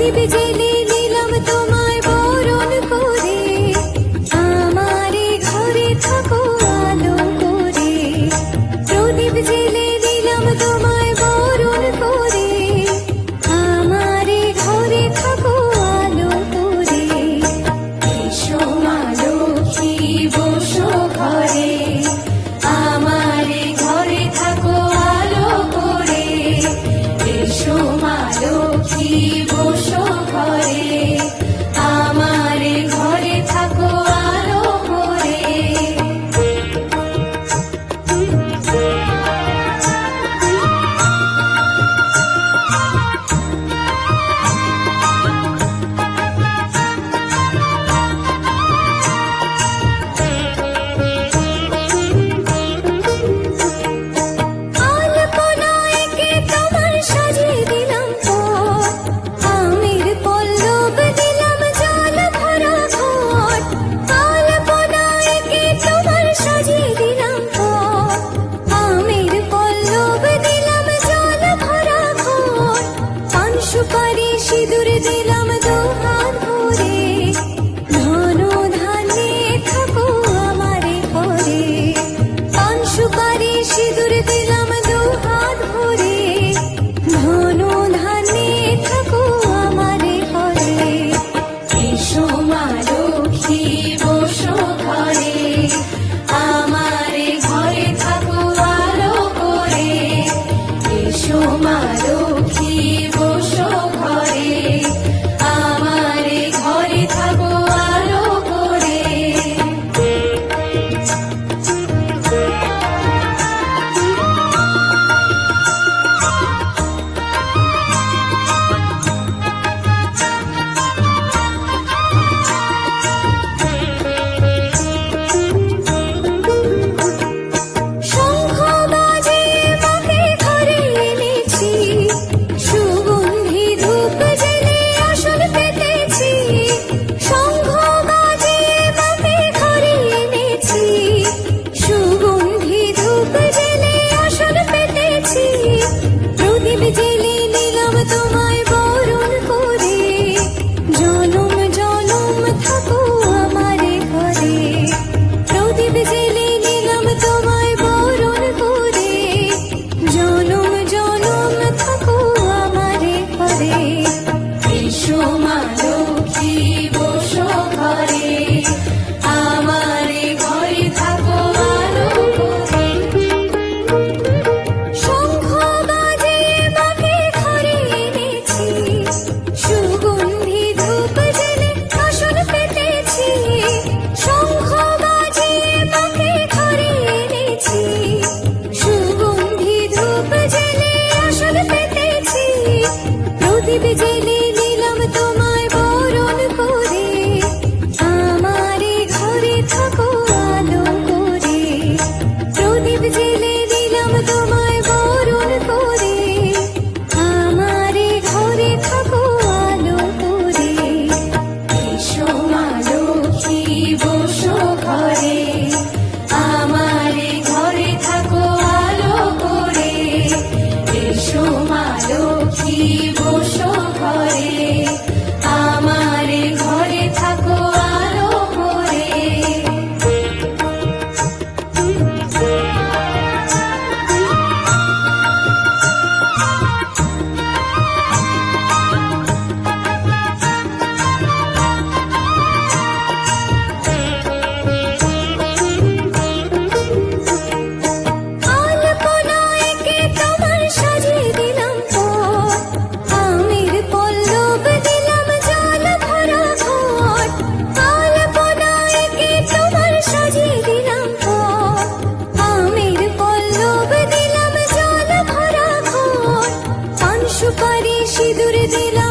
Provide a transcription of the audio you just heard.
প্রদীপ জেলে নিলাম তোমায় বরণ করে, আমারে ঘরে থাকো আলো করে। প্রদীপ জেলে নিলাম তোমায় বরণ করে, আমারে ঘরে থাকো আলো করে। এসো মা লক্ষ্মী বসো ঘরে, আমারে ঘরে থাকো আলো করে। এসো মা লক্ষ্মী বসো ঘরে, আমারে ঘরে থাকো আলো করে। আলপনায় কে তোমার সাজিয়ে দিলাম পথ, আমের পল্লব দিলাম জল ভরা ঘট। আলপনায় কে তোমার সাজিয়ে দিলাম পথ, আমের পল্লব দিলাম জল ভরা ঘট। পান সুপারি সিঁদুর দিলাম দুহাত ভরে, ধন ধান্যে থাকো আমারে ঘরে। পান সুপারি সিঁদুর দিলাম দুহাত ভরে, ধন ধান্যে থাকো আমারে ঘরে। এসো মা লক্ষ্মী বসো ঘরে, আমারে ঘরে থাকো আলো করে। এসো মা লক্ষ্মী বসো ঘরে, আমারে ঘরে থাকো আলো করে। শঙ্খ বাজে মাকে ঘরে এনেছি, সুগন্ধি ধূপ জেলে আসন পেতেছি। শঙ্খ বাজে মাকে ঘরে এনেছি, সুগন্ধি ধূপ জেলে আসন পেতেছি। প্রদীপ জেলে নিলাম তোমায় বরণ করে, জনম জনম থাকো আমারে ঘরে। প্রদীপ জেলে নিলাম তোমায় বরণ করে, জনম জনম থাকো আমারে ঘরে। এসো মা লক্ষ্মী বসো ঘরে, আমারে ঘরে থাকো আলো করে। শঙ্খ বাজে মাকে ঘরে এনেছি, সুগন্ধি ধূপ জেলে আসন পেতেছি। শঙ্খ বাজে মাকে ঘরে এনেছি, সুগন্ধি ধূপ জেলে আসন পেতেছি। প্রদীপ জেলে নিলাম তোমায় বরণ করে, আমারে ঘরে থাকো আলো করে। প্রদীপ জেলে নিলাম তোমায় বরণ করে, আমারে ঘরে থাকো আলো করে। এসো মা লক্ষ্মী বসো ঘরে, আমারে ঘরে থাকো আলো করে। এসো মা লক্ষ্মী বসো ঘরে, আমারে ঘরে থাকো আলো করে। আলপনায় কে তোমার সাজিয়ে দিলাম পথ, আমের পল্লব দিলাম জল ভরা ঘট। আলপনায় কে তোমার সাজিয়ে দিলাম পথ, আমের পল্লব দিলাম জল ভরা ঘট। পান সুপারি সিঁদুর দিলাম